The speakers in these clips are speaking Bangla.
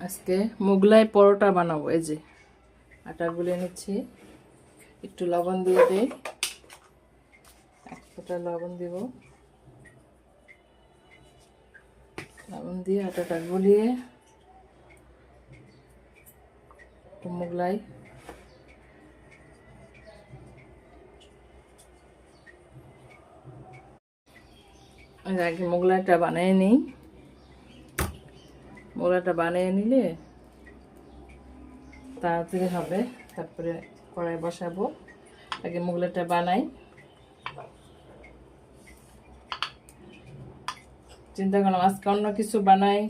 আজকে মোগলাই পরোটা বানাবো। এই যে আটা গুলে নিচ্ছি, একটু লবণ দিয়ে দেই, এক ফোঁটা লবণ দিব। লবণ দিয়ে আটাটা গলিয়ে মোগলাই আগে মোগলাইটা বানিয়ে নিই। মোগলাইটা বানিয়ে নিলে তাড়াতাড়ি হবে। তারপরে কড়াই বসাবো, আগে মোগলাইটা বানাই। চিন্তা করলাম আজকে অন্য কিছু বানাই।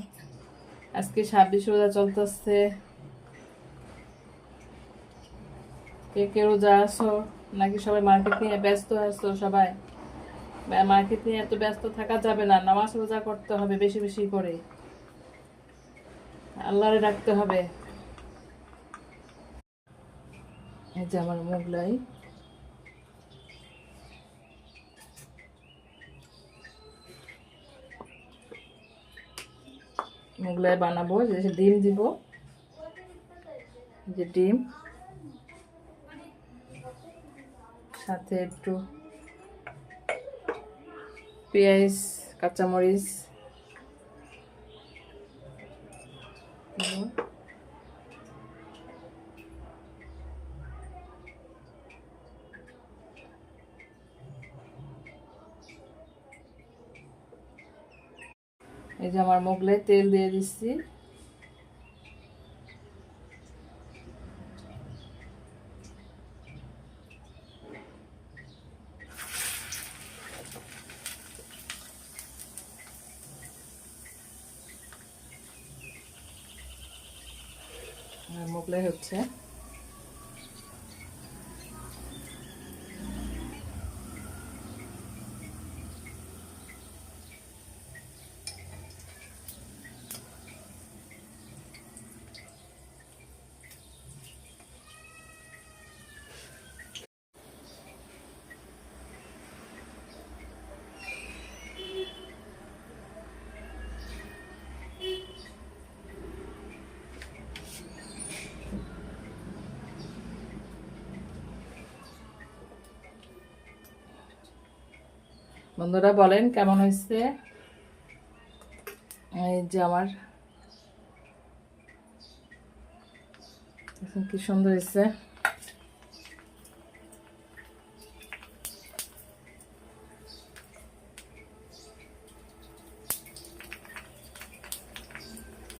আজকে 26 রোজা চলতেছে। কে কে রোজা আছো নাকি সবাই মার্কেট নিয়ে ব্যস্ত আছো? সবাই মার্কেট নিয়ে এত ব্যস্ত থাকা যাবে না। নামাজ রোজা করতে হবে বেশি বেশি করে, আল্লাহরে ডাকতে হবে। এই যে আমার মোগলাই, মোগলাই বানাবো। যে ডিম দিব, যে ডিম সাথে একটু পেঁয়াজ, কাঁচামরিচ এই যে আমার মোগলাই তেল দিয়ে দিচ্ছি। মোগলাই হচ্ছে। বন্ধুরা বলেন কেমন হয়েছে। এই যে আমার কি সুন্দর হয়েছে।